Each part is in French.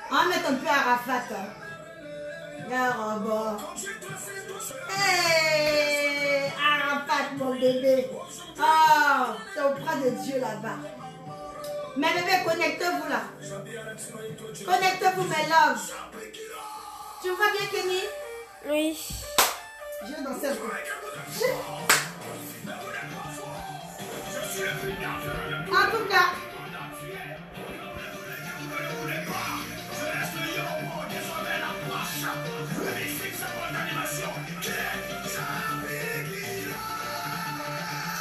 On va mettre un peu Arafat. Bon. Hey, Arafat, mon bébé. Oh, c'est auprès de Dieu là-bas. Mes bébés, connectez-vous là. Connectez-vous, mes loves. Tu vois bien, Kenny? Oui. Je vais danser un peu. En tout cas,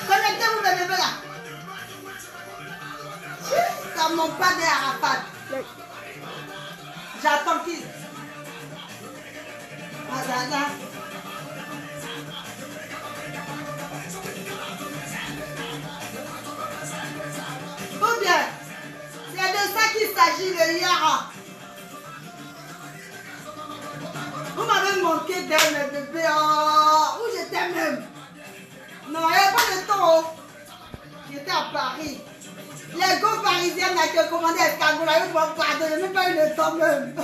connectez-vous, mes bébés là. Ça ne manque pas d'Arafat. J'attends qu'il. Ou bien, c'est de ça qu'il s'agit le Yara. Vous m'avez manqué d'elle, mes bébés. Oh, où j'étais même? Non, il n'y avait pas de temps. J'étais à Paris. Les go parisiens n'ont que commandé escargot là, ils vont pardonner, même pas eu le temps même.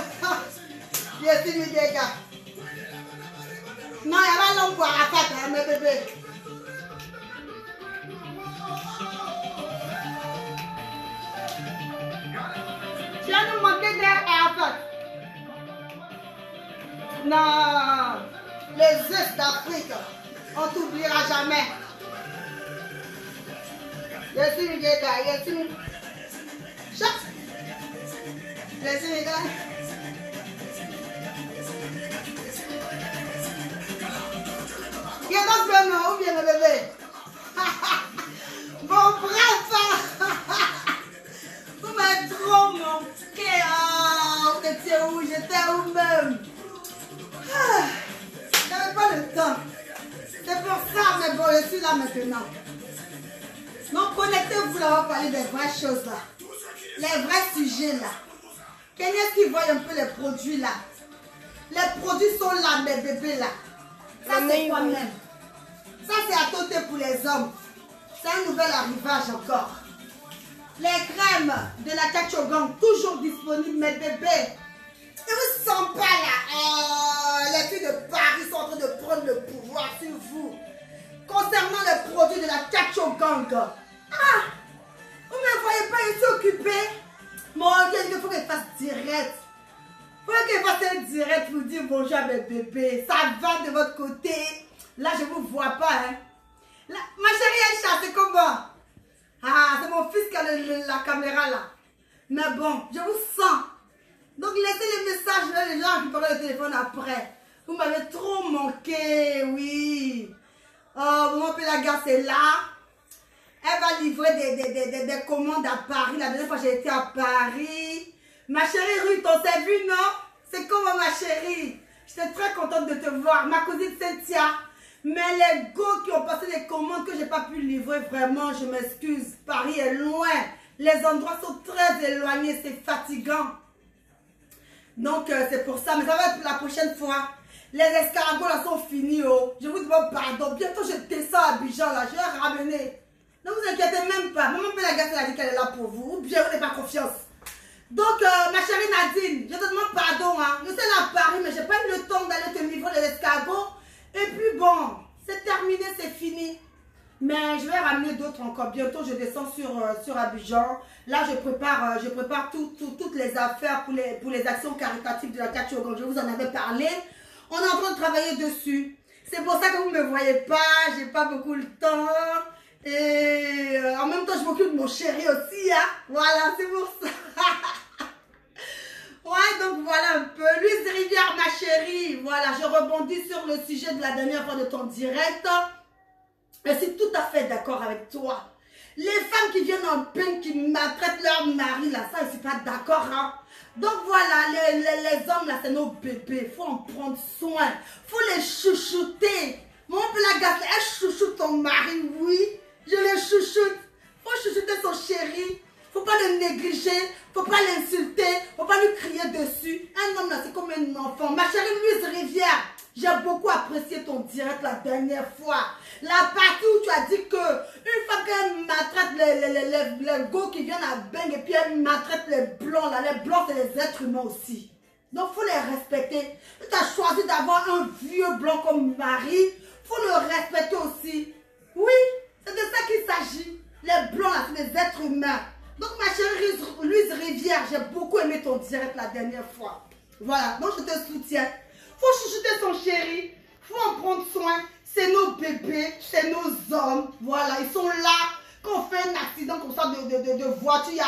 Je suis du dégât. Non, il y a pas l'homme pour Arafat, hein, mes bébés. Tu vas nous manquer d'air Arafat. Non, les œufs d'Afrique, on t'oubliera jamais. Je suis du dégât, je suis. Chop. Je suis du dégât. Il y a d'autres vraiment, ou bien le bébé? Bon, bref, vous m'avez trop manqué. Oh, vous étiez où? J'étais où même? Je n'avais pas le temps. C'est pour ça, mais bon, je suis là maintenant. Donc, connectez-vous là, on va parler des vraies choses là. Les vrais sujets là. Quel est-ce qui voit un peu les produits là? Les produits sont là, mes bébés là. Ça, c'est quoi même? Ça, c'est à côté pour les hommes. C'est un nouvel arrivage encore. Les crèmes de la Kachogang, toujours disponibles, mes bébés. Ils vous sont pas là. Oh, les filles de Paris sont en train de prendre le pouvoir sur vous. Concernant les produits de la Kachogang. Ah, vous ne me voyez pas, je suis occupée. Bon, il faut que je fasse direct. Il faut que je fasse un direct pour dire bonjour à mes bébés. Ça va de votre côté. Là, je ne vous vois pas. Hein. Là, ma chérie Aïcha, c'est comment? Ah, c'est mon fils qui a la caméra là. Mais bon, je vous sens. Donc, laissez les messages là, les gens qui parlent le téléphone après. Vous m'avez trop manqué, oui. Oh, mon Pélaga, c'est là. Elle va livrer des commandes à Paris. La dernière fois, j'ai été à Paris. Ma chérie Ruth, on s'est vu, non? C'est comment, ma chérie? J'étais très contente de te voir. Ma cousine Cynthia. Mais les go qui ont passé des commandes que je n'ai pas pu livrer, vraiment, je m'excuse. Paris est loin. Les endroits sont très éloignés. C'est fatigant. Donc, c'est pour ça. Mais ça va être pour la prochaine fois. Les escargots là sont finis. Oh. Je vous demande pardon. Bientôt, je descends à Abidjan là. Je vais ramener. Ne vous inquiétez même pas. Maman Pélaga, elle a dit qu'elle est là pour vous. Ou bien vous n'avez pas confiance. Donc, ma chérie Nadine, je te demande pardon. Hein. Je suis là à Paris, mais je n'ai pas eu le temps d'aller te livrer les escargots. Et puis bon, c'est terminé, c'est fini. Mais je vais ramener d'autres encore. Bientôt, je descends sur Abidjan. Là, je prépare toutes les affaires pour les actions caritatives de la Kachogang. Je vous en avais parlé. On est en train de travailler dessus. C'est pour ça que vous ne me voyez pas. Je n'ai pas beaucoup le temps. Et en même temps, je m'occupe de mon chéri aussi. Hein. Voilà, c'est pour ça. Ouais, donc voilà un peu. Louise Rivière, ma chérie. Voilà, je rebondis sur le sujet de la dernière fois de ton direct. Je suis tout à fait d'accord avec toi. Les femmes qui viennent en peine, qui maltraitent leur mari, là, ça, je ne suis pas d'accord. Hein. Donc voilà, les hommes, là, c'est nos bébés. Il faut en prendre soin. Il faut les chouchouter. Mon Pélaga, elle chouchoute ton mari, oui. Je le chouchoute. Il faut chouchouter son chéri. Faut pas le négliger, faut pas l'insulter, faut pas lui crier dessus. Un homme là, c'est comme un enfant. Ma chérie Louise Rivière, j'ai beaucoup apprécié ton direct la dernière fois. La partie où tu as dit que une femme qu'elle maltraite les go qui viennent à Beng et puis elle maltraite les blancs là. Les blancs, c'est des êtres humains aussi. Donc, il faut les respecter. Tu as choisi d'avoir un vieux blanc comme mari. Il faut le respecter aussi. Oui, c'est de ça qu'il s'agit. Les blancs là, c'est des êtres humains. Donc, ma chérie Louise Rivière, j'ai beaucoup aimé ton direct la dernière fois. Voilà, donc je te soutiens. Il faut chuchoter son chéri. Il faut en prendre soin. C'est nos bébés, c'est nos hommes. Voilà, ils sont là. Quand on fait un accident comme ça de voiture, il y a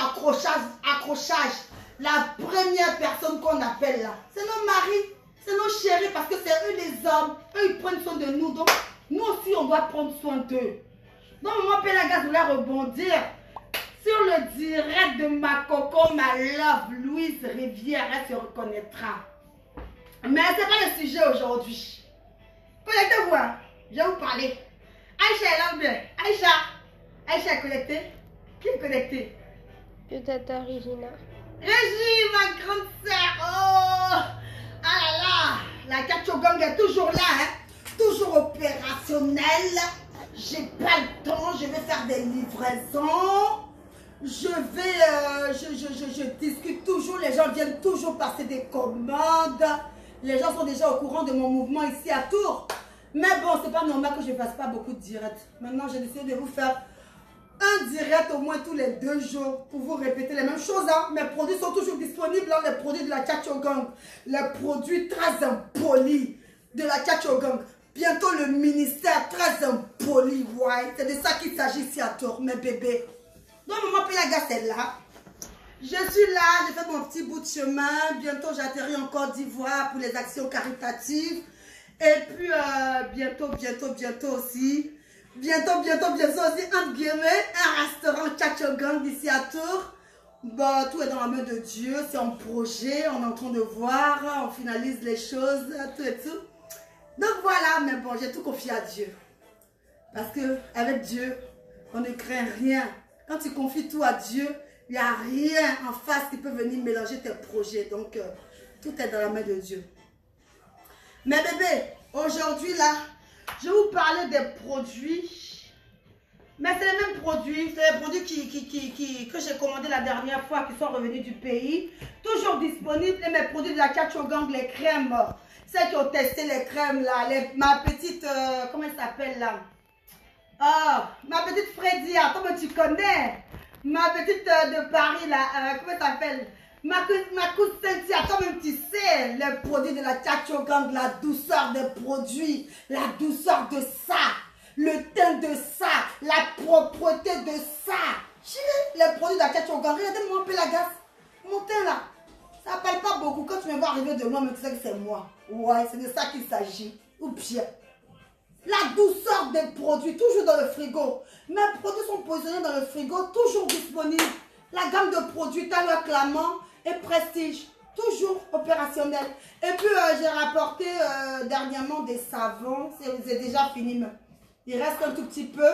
accrochage. La première personne qu'on appelle là, c'est nos maris, c'est nos chéris parce que c'est eux les hommes. Eux, ils prennent soin de nous. Donc, nous aussi, on doit prendre soin d'eux. Donc, moi, Pélagas voulait rebondir sur le direct de ma coco, ma love, Louise Rivière. Elle se reconnaîtra. Mais ce n'est pas le sujet aujourd'hui. Connectez-vous, hein. Je vais vous parler. Aïcha est là bien. Aïcha est connectée. Qui est connecté? Peut-être Regina. Régie, ma grande sœur. Oh, ah là là. La Kachogang est toujours là, hein. Toujours opérationnelle. J'ai pas le temps. Je vais faire des livraisons. Je discute toujours. Les gens viennent toujours passer des commandes. Les gens sont déjà au courant de mon mouvement ici à Tours. Mais bon, c'est pas normal que je ne fasse pas beaucoup de directs. Maintenant, j'ai décidé de vous faire un direct au moins tous les 2 jours pour vous répéter les mêmes choses. Hein. Mes produits sont toujours disponibles, hein, les produits de la Kachogang. Les produits très impolis de la Kachogang. Bientôt le ministère très impoli. Ouais. C'est de ça qu'il s'agit ici à Tours, mes bébés. Donc, maman Pélagas est là. Je suis là, j'ai fait mon petit bout de chemin. Bientôt, j'atterris en Côte d'Ivoire pour les actions caritatives. Et puis, bientôt aussi. Bientôt aussi, entre guillemets, un restaurant Kachogang ici à Tours. Bon, tout est dans la main de Dieu. C'est en projet, on est en train de voir. On finalise les choses, tout et tout. Donc voilà, mais bon, j'ai tout confié à Dieu. Parce que avec Dieu, on ne craint rien. Quand tu confies tout à Dieu, il n'y a rien en face qui peut venir mélanger tes projets. Donc, tout est dans la main de Dieu. Mes bébés, aujourd'hui là, je vais vous parler des produits. Mais c'est les mêmes produits. C'est les produits que j'ai commandés la dernière fois, qui sont revenus du pays. Toujours disponibles. Et mes produits de la Kachogang, les crèmes. Celles qui ont testé les crèmes là. Ma petite, comment elle s'appelle là? Ah, ma petite Freddy, attends, mais tu connais. Ma petite de Paris là, comment elle s'appelle? Ma cousine Cynthia, toi même tu sais, les produits de la Kachogang, la douceur des produits, la douceur de ça, le teint de ça, la propreté de ça. Les produits de la Kachogang, regardez-moi un peu la gaze. Mon teint là, ça ne parle pas beaucoup. Quand tu me vois arriver de loin, mais tu sais que c'est moi. Ouais, c'est de ça qu'il s'agit. Ou bien, la douceur des produits, toujours dans le frigo. Mes produits sont positionnés dans le frigo, toujours disponibles. La gamme de produits, talent clamant et prestige, toujours opérationnel. Et puis, j'ai rapporté dernièrement des savons. C'est déjà fini, mais il reste un tout petit peu.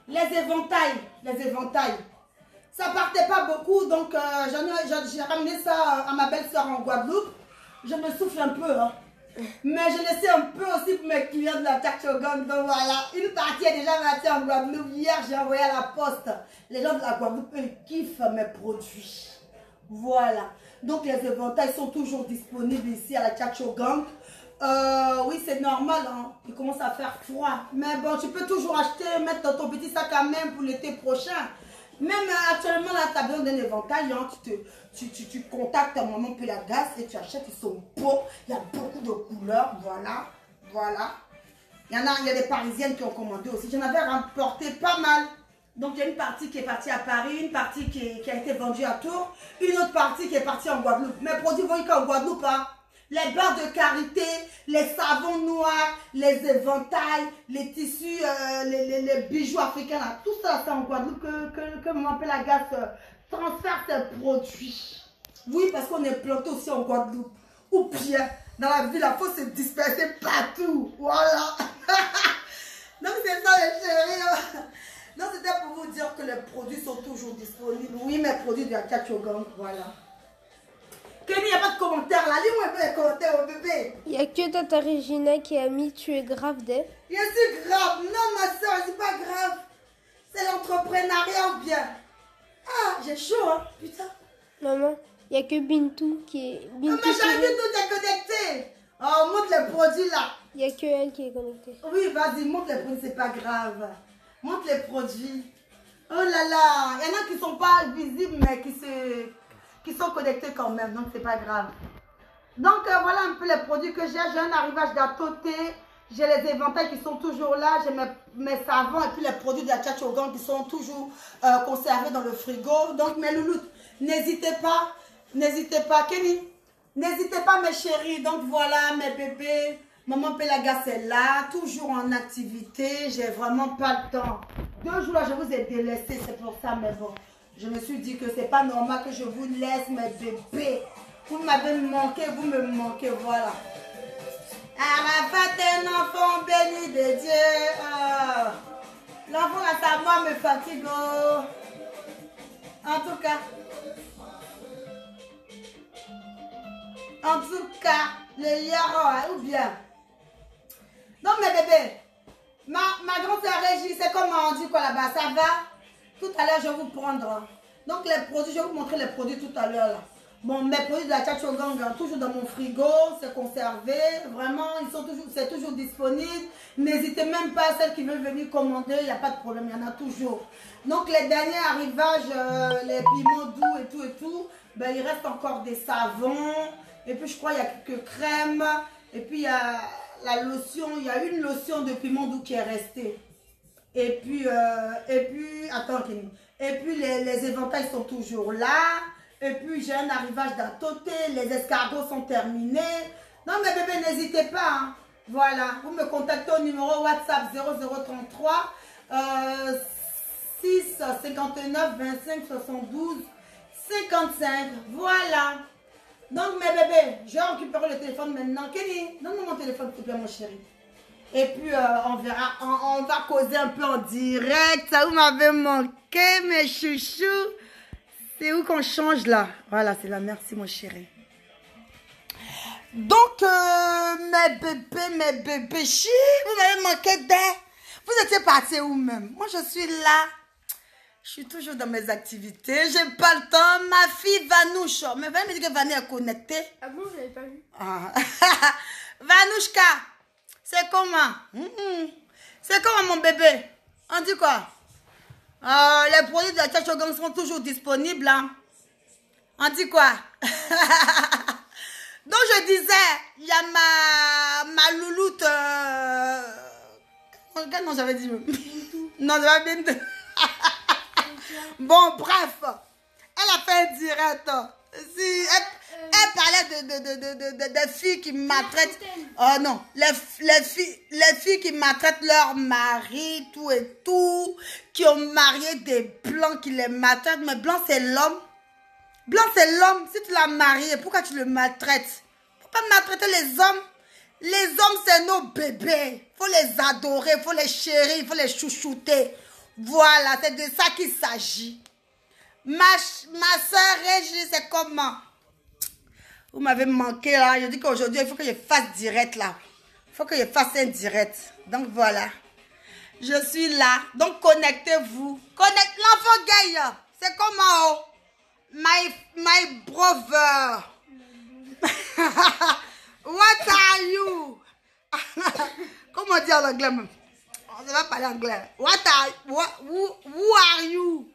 Les éventails. Ça partait pas beaucoup, donc j'ai ramené ça à ma belle-sœur en Guadeloupe. Je me souffle un peu, hein. Mais je laissais un peu aussi pour mes clients de la Kachogang. Donc voilà, une partie est déjà partie en Guadeloupe. Hier, j'ai envoyé à la poste. Les gens de la Guadeloupe, eux, ils kiffent mes produits. Voilà. Donc les éventails sont toujours disponibles ici à la Kachogang. Oui, c'est normal, hein. Il commence à faire froid. Mais bon, tu peux toujours acheter, mettre dans ton petit sac à main pour l'été prochain. Même actuellement, là, tu as besoin d'un éventail, hein. Tu contactes ta maman Pélagas et tu achètes, ils sont beaux. Il y a beaucoup de couleurs, voilà. Il y a des Parisiennes qui ont commandé aussi. J'en avais rapporté pas mal. Donc, il y a une partie qui est partie à Paris, une partie qui a été vendue à Tours, une autre partie qui est partie en Guadeloupe. Mes produits vont qu'en Guadeloupe, hein. Les beurres de karité, les savons noirs, les éventails, les tissus, les bijoux africains, là, tout ça, c'est en Guadeloupe que maman Pélagas transfère ses produits. Oui, parce qu'on est planté aussi en Guadeloupe. Ou bien, dans la ville, il faut se disperser partout. Voilà. Donc, c'est ça, les chéris. Donc, c'était pour vous dire que les produits sont toujours disponibles. Oui, mes produits de la Kachogang, voilà. Kenny, il n'y a pas de commentaires là. Lis-moi un peu les commentaires au bébé. Il n'y a que Tata Regina qui a mis tu es grave d'elle. Je suis grave. Non, ma soeur, je ne suis pas grave. C'est l'entrepreneuriat ou bien? Ah, j'ai chaud, hein, putain. Maman, il n'y a que Bintou qui est... Ah, mais j'ai vu tout est connecté. Oh, montre les produits là. Il n'y a que elle qui est connectée. Oui, vas-y, montre les produits, c'est pas grave. Montre les produits. Oh là là, il y en a qui ne sont pas visibles, mais qui sont connectés quand même, donc c'est pas grave. Donc voilà un peu les produits que j'ai. J'ai un arrivage d'Atoté, j'ai les éventails qui sont toujours là, j'ai mes savons et puis les produits de la Tchatchogan qui sont toujours conservés dans le frigo. Donc mes louloutes, n'hésitez pas, Kenny, n'hésitez pas mes chéris. Donc voilà mes bébés, maman Pélaga c'est là, toujours en activité, j'ai vraiment pas le temps. 2 jours là je vous ai délaissé, c'est pour ça, mais bon, je me suis dit que c'est pas normal que je vous laisse mes bébés. Vous m'avez manqué, vous me manquez, voilà. Arafat est un enfant béni de Dieu. L'enfant là, ça moi me fatigue. En tout cas, le yaro, ou bien. Donc mes bébés, ma grande soeur Régie, c'est comment on dit quoi là-bas, ça va? Tout à l'heure, je vais vous prendre. Donc les produits, je vais vous montrer les produits tout à l'heure là. Bon, mes produits de la Tchatchogan, toujours dans mon frigo, c'est conservé. Vraiment, c'est toujours disponible. N'hésitez même pas, celles qui veulent venir commander, il n'y a pas de problème, il y en a toujours. Donc, les derniers arrivages, les piments doux et tout, ben, il reste encore des savons. Et puis, je crois qu'il y a quelques crèmes. Et puis, il y a la lotion, il y a une lotion de piment doux qui est restée. Et puis attends, Kenny. Et puis, les éventails sont toujours là. Et puis, j'ai un arrivage d'Atoté. Les escargots sont terminés. Non, mes bébés, n'hésitez pas. Hein. Voilà. Vous me contactez au numéro WhatsApp 0033 6 59 25 72 55. Voilà. Donc, mes bébés, je vais récupérer le téléphone maintenant. Kenny, donne-moi mon téléphone, s'il te plaît, mon chéri. Et puis, on verra. On va causer un peu en direct. Ça vous m'avez manqué, mes chouchous. C'est où qu'on change là? Voilà, c'est là. Merci, mon chéri. Donc, mes bébés, chi, vous m'avez manqué d'air. Vous étiez partis où même? Moi, je suis là. Je suis toujours dans mes activités. J'ai pas le temps. Ma fille Vanouche. Mais Vanouche me dit que Vanouche est connectée. Ah bon, je l'avais pas vu. Ah. Vanouchka, c'est comment? C'est comment, mon bébé? On dit quoi? Les produits de la Tchatchogan sont toujours disponibles. Hein? On dit quoi? Donc je disais, il y a ma louloute. Quel nom j'avais dit? Non, j'avais bien dit. Bon, bref. Elle a fait un direct. Si, elle parlait des filles qui maltraitent. Oh non, les filles qui maltraitent leur mari, tout et tout, qui ont marié des blancs qui les maltraitent. Mais blanc, c'est l'homme. Blanc, c'est l'homme. Si tu l'as marié, pourquoi tu le maltraites? Faut pas maltraiter les hommes. Les hommes, c'est nos bébés. Faut les adorer, faut les chérir, faut les chouchouter. Voilà, c'est de ça qu'il s'agit. Ma soeur Régie, c'est comment? Vous m'avez manqué là. Je dis qu'aujourd'hui, il faut que je fasse direct là. Il faut que je fasse un direct. Donc voilà. Je suis là. Donc connectez-vous. L'enfant gay. C'est comment? Oh? My brother. What are you? Comment dire en anglais même? On ne va pas parler anglais. Who are you?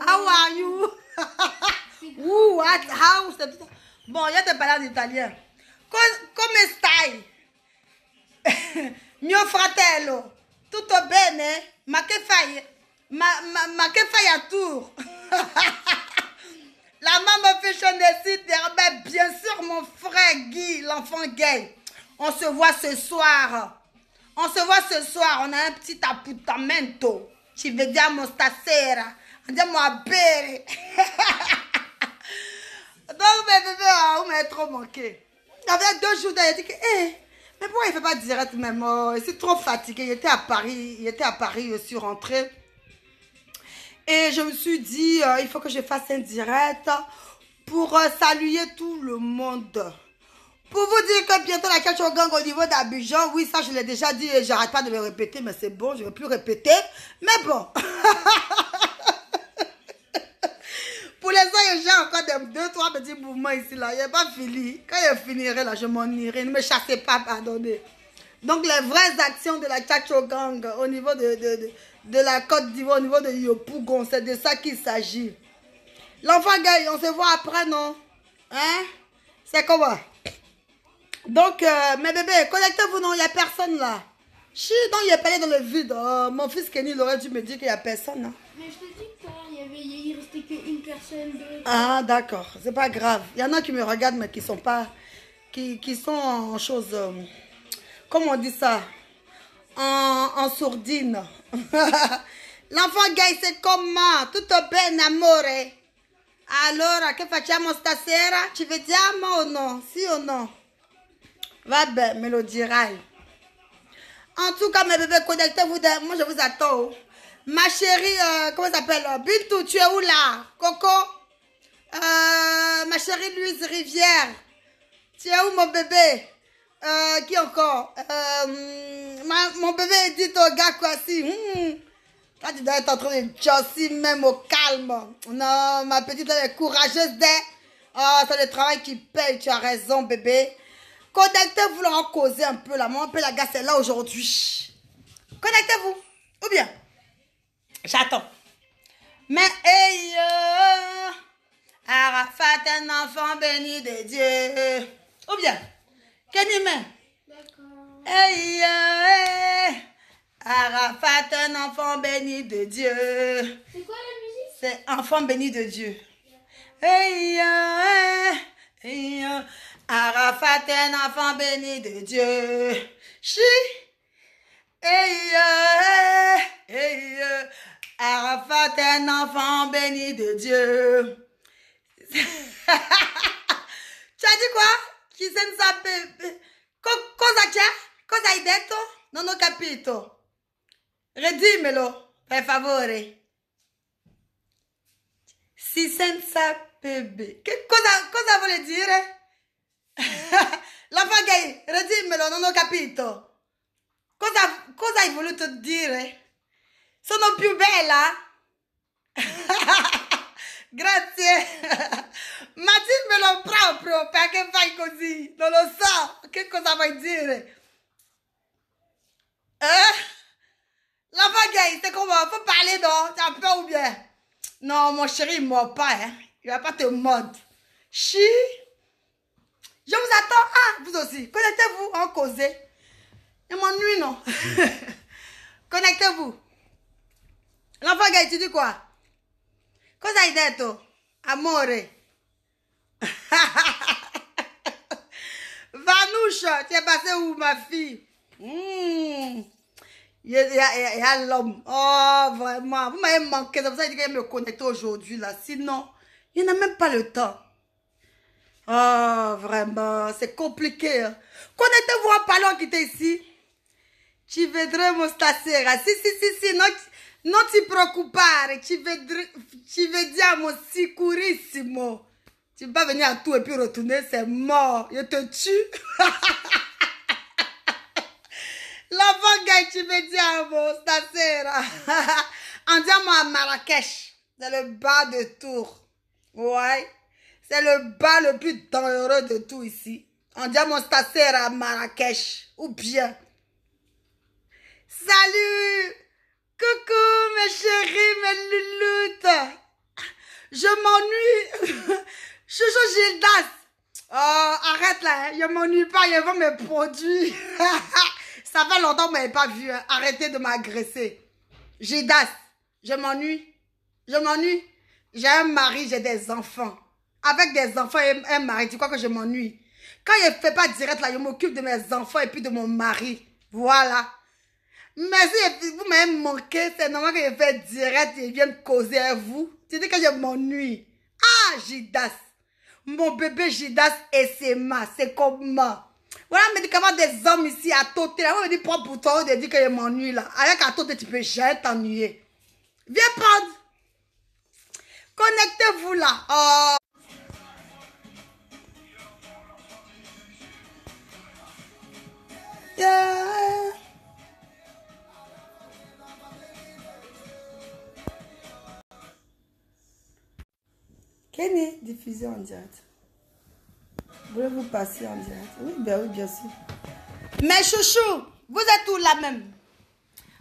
How are you? Who, what, how? Bon, je te parle en italien. Come stai? Mio fratello. Tutto bene? Ma che fai? Ma che fai a tour? La maman fait changer ben, bien sûr, mon frère Guy, l'enfant gay. On se voit ce soir. On se voit ce soir. On a un petit appuntamento. Ci vediamo stasera. Andiamo a bere. Donc, mes bébés, vous m'avez trop manqué. Avec 2 jours, il a dit que, mais pourquoi il ne fait pas direct même? Il est trop fatigué. Il était à Paris. Je suis rentrée. Et je me suis dit, il faut que je fasse un direct pour saluer tout le monde. Pour vous dire que bientôt la Tchatcho Gang au niveau d'Abidjan, oui, ça je l'ai déjà dit et j'arrête pas de le répéter, mais c'est bon, je ne vais plus répéter. Mais bon. Pour les gens, j'ai encore 2-3 petits mouvements ici, là. Il n'est pas fini. Quand il finirait, là, je m'en irai. Ne me chassez pas, pardonnez. Donc, les vraies actions de la Tchatcho Gang au niveau de la Côte d'Ivoire, au niveau de Yopougon, c'est de ça qu'il s'agit. L'enfant gay, on se voit après, non? Hein? C'est comment? Donc, mes bébés, connectez-vous, non? Il n'y a personne là. Donc, il est parlé dans le vide. Oh, mon fils Kenny, il aurait dû me dire qu'il n'y a personne, hein? Mais je te dis que il restait qu'une personne, deux. Ah, d'accord. C'est pas grave. Il y en a qui me regardent, mais qui sont pas... Qui sont en chose... comment on dit ça? En sourdine. L'enfant gay, c'est comment? Tutto bene, amore? Allora, che facciamo stasera? Ci vediamo o no? Si o no? Vabbè, me lo dirai. En tout cas, mes bébés, connectez-vous. Moi, je vous attends. Ma chérie, comment ça s'appelle? Bintou, tu es où là? Coco? Ma chérie Louise Rivière. Tu es où mon bébé? Qui encore? Mon bébé dit au gars quoi si. Quand tu dois être en train de josser même au calme. Non, ma petite, elle est courageuse d'elle. Oh, c'est le travail qui paye, tu as raison bébé. Connectez-vous là, en causer un peu là. Mon père la gars, c'est là aujourd'hui. Connectez-vous. Ou bien? J'attends. Mais hey, Arafat, un enfant béni de Dieu. Ou bien? Kenny, mais? D'accord. Hey, Arafat, un enfant béni de Dieu. C'est quoi la musique? C'est enfant béni de Dieu. Hey, hey, Arafat, un enfant béni de Dieu. Chi. Hey, hey, Arafat, un enfant béni de Dieu. Tu as dit quoi? Chi senza bebe. Cosa c'è? Cosa hai detto? Non ho capito. Redimmelo, per favore. Si senza bebe. Cosa vuole dire? L'enfant gay, redimmelo, non ho capito. Cosa hai voluto dire? Sono più bella? Grazie. Ma dimmelo proprio, perché fai così? Non lo so. Che cosa vuoi dire? L'enfant gay, c'est comment? Faut parler, non? Tu as peur ou bien? Non, mon chéri, il ne mord pas, hein. Il va pas te mordre. Chi. Je vous attends. Ah, vous aussi. Connectez-vous, en causer. Il m'ennuie, non? Connectez-vous. L'enfant gay, tu dis quoi? Cosa hai detto? Amore. Vanouche, tu es passée où, ma fille? Il y a l'homme. Oh, vraiment. Vous m'avez manqué. C'est pour ça que je vais me connecter aujourd'hui, là. Sinon, il n'y en a même pas le temps. Oh, vraiment. C'est compliqué. Hein. Connectez-vous en parlant qui était ici. Ci vedremo stasera. Si. Non ti preoccupare. Ci vediamo sicurissimo. Tu ne peux pas venir à tout et puis retourner. C'est mort. Je te tue. L'enfant gay, ci vediamo stasera. Andiamo a Marrakech. C'est le bas de Tours. Ouais. C'est le bas le plus dangereux de tout ici. Andiamo stasera a Marrakech. Ou bien. Salut. Coucou mes chéris, mes louloutes. Je m'ennuie. Chouchou Gildas. Oh, arrête là. Hein. Je m'ennuie pas. Je vends mes produits. Ça fait longtemps que vous m'avez pas vu. Hein. Arrêtez de m'agresser. Gildas. Je m'ennuie. Je m'ennuie. J'ai un mari, j'ai des enfants. Avec des enfants et un mari, tu crois que je m'ennuie? Quand je ne fais pas direct là, je m'occupe de mes enfants et puis de mon mari. Voilà. Mais si vous m'avez manqué, c'est normal que je fais direct et je vienne causer avec vous. Tu dis que je m'ennuie. Ah, Gidas. Mon bébé Gidas et c'est c'est comment? Voilà le médicament des hommes ici à Toté. Là, on me dit prends pour toi, on dit que je m'ennuie là. Avec à Toté, tu peux jamais t'ennuyer. Viens prendre. Connectez-vous là. Oh. diffuser en direct. Voulez-vous passer en direct? Oui, ben oui, bien sûr. Mais chouchou, vous êtes tous là même.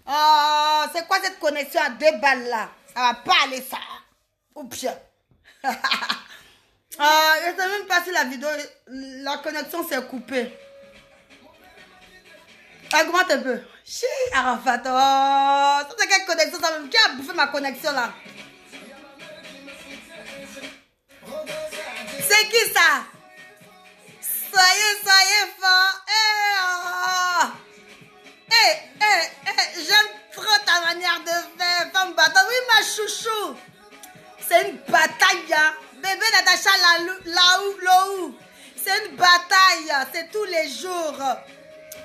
Oh, c'est quoi cette connexion à 2 balles là? Ça va pas aller ça. Ou bien. Je ne sais même pas si la vidéo, la connexion s'est coupée. Augmente un peu. Chi, Arafat. Oh, c'est quelle connexion ça même? Qui a bouffé ma connexion là? C'est qui ça? Soyez fort. J'aime trop ta manière de faire, femme battante. Oui, ma chouchou. C'est une bataille, hein. Bébé Natacha Laou. C'est une bataille. C'est tous les jours.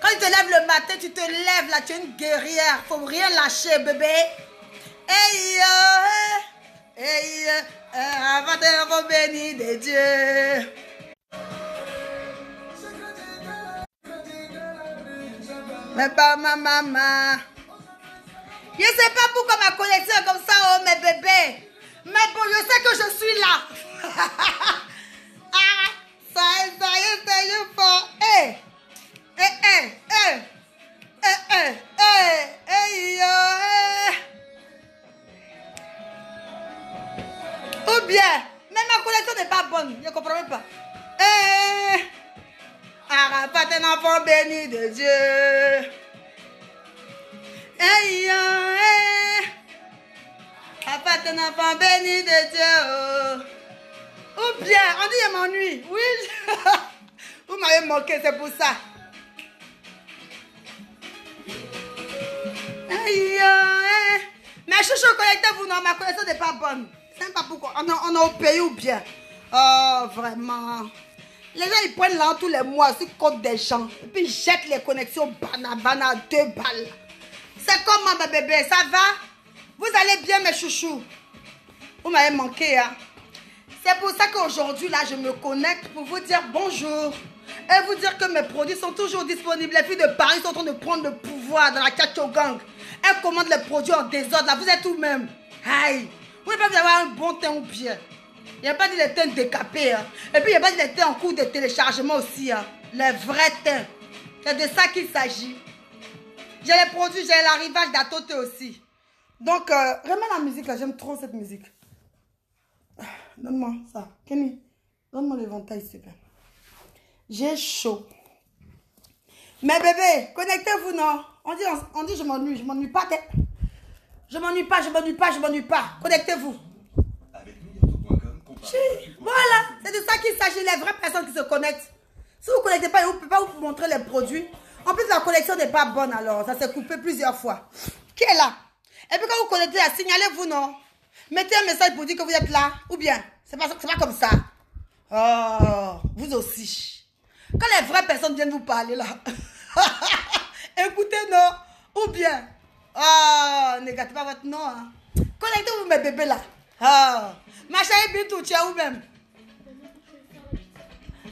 Quand tu te lèves le matin, tu te lèves là. Tu es une guerrière. Faut rien lâcher, bébé. Avant d'être béni de Dieu. Mais pas ma maman. Je ne sais pas pourquoi ma connexion est comme ça, oh mes bébés. Mais bon, je sais que je suis là. Ça y est fort. Ou bien, mais ma connexion n'est pas bonne. Je ne comprends même pas. Arafat, un enfant béni de Dieu. Arafat, un enfant béni de Dieu. Ou bien, on dit je m'ennuie. Oui. Vous m'avez moqué, c'est pour ça. Mais chouchou, connectez-vous, non, ma connexion n'est pas bonne. Je ne sais pas pourquoi. On est au pays ou bien. Oh, vraiment. Les gens, ils prennent là tous les mois sur le compte des gens. Et puis, ils jettent les connexions banana 2 balles. C'est comment, ma bébé? Ça va? Vous allez bien, mes chouchous? Vous m'avez manqué, hein? C'est pour ça qu'aujourd'hui, là, je me connecte pour vous dire bonjour. Et vous dire que mes produits sont toujours disponibles. Les filles de Paris sont en train de prendre le pouvoir dans la Chacho Gang. Elles commandent les produits en désordre, là. Vous êtes où même? Aïe! Vous ne pouvez pas avoir un bon teint ou bien. Il n'y a pas dit les teints décapés. Hein. Et puis, il n'y a pas dit les teints en cours de téléchargement aussi. Hein. Les vrais teints. C'est de ça qu'il s'agit. J'ai les produits, j'ai l'arrivage d'Atote aussi. Donc, vraiment la musique, là, j'aime trop cette musique. Donne-moi ça. Kenny, donne-moi l'éventail, s'il te plaît. J'ai chaud. Mais bébé, connectez-vous, non? On dit je m'ennuie pas. Je m'ennuie pas. Connectez-vous. Voilà, c'est de ça qu'il s'agit, les vraies personnes qui se connectent. Si vous ne connectez pas, vous ne pouvez pas vous montrer les produits. En plus, la connexion n'est pas bonne alors, ça s'est coupé plusieurs fois. Qui est là? Et puis quand vous connectez, signalez-vous, non? Mettez un message pour dire que vous êtes là. Ou bien, c'est pas comme ça. Oh, vous aussi. Quand les vraies personnes viennent vous parler là, écoutez, non? Ou bien, oh, ne gâtez pas votre nom. Hein. Connectez-vous, mes bébés là. Oh. Ma chérie Bintou, tu es où même?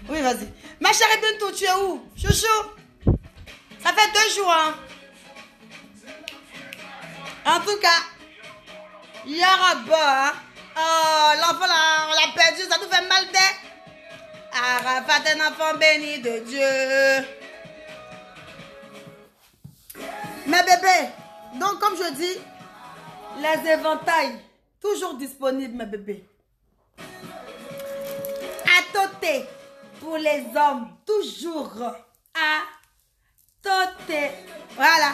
Oui, vas-y. Ma chérie Bintou, tu es où? Chouchou. Ça fait 2 jours, hein? En tout cas, il y aura beau, hein? Oh, l'enfant là, on l'a perdu, ça nous fait mal d'être. Arafat, un enfant béni de Dieu. Mes bébés, donc comme je dis, les éventails, toujours disponibles, mes bébés. Atote pour les hommes, toujours. Atote. Voilà.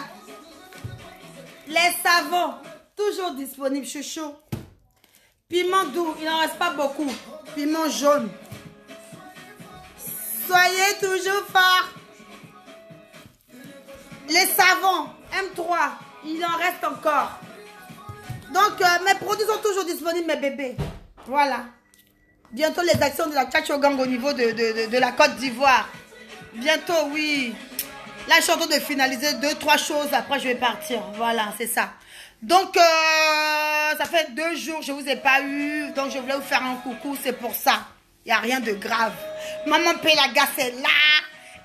Les savons, toujours disponibles, chouchou. Piment doux, il n'en reste pas beaucoup. Piment jaune. Soyez toujours forts. Les savons, M3, il en reste encore. Donc, mes produits sont toujours disponibles, mes bébés. Voilà. Bientôt, les actions de la Chacho Gang au niveau de la Côte d'Ivoire. Bientôt, oui. Là, je suis en train de finaliser 2-3 choses. Après, je vais partir. Voilà, c'est ça. Donc, ça fait 2 jours, je ne vous ai pas eu. Donc, je voulais vous faire un coucou. C'est pour ça. Il n'y a rien de grave. Maman Pélagas est là.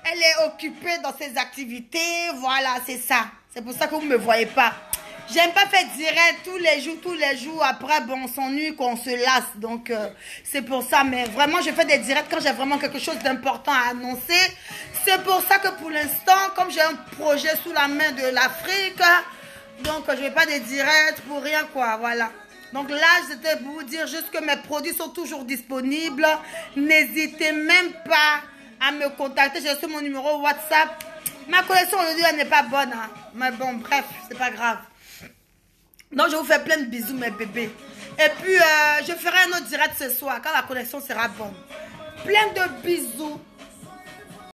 Elle est occupée dans ses activités. Voilà, c'est ça. C'est pour ça que vous ne me voyez pas. J'aime pas faire direct tous les jours. Après, bon, on s'ennuie, qu'on se lasse. Donc, c'est pour ça. Mais vraiment, je fais des directs quand j'ai vraiment quelque chose d'important à annoncer. C'est pour ça que pour l'instant, comme j'ai un projet sous la main de l'Afrique, donc je vais pas de direct pour rien, quoi. Voilà. Donc là, c'était pour vous dire juste que mes produits sont toujours disponibles. N'hésitez même pas à me contacter. J'ai reçu mon numéro WhatsApp. Ma connexion aujourd'hui, elle n'est pas bonne. Hein. Mais bon, bref, c'est pas grave. Donc, je vous fais plein de bisous, mes bébés. Et puis, je ferai un autre direct ce soir, quand la connexion sera bonne. Plein de bisous.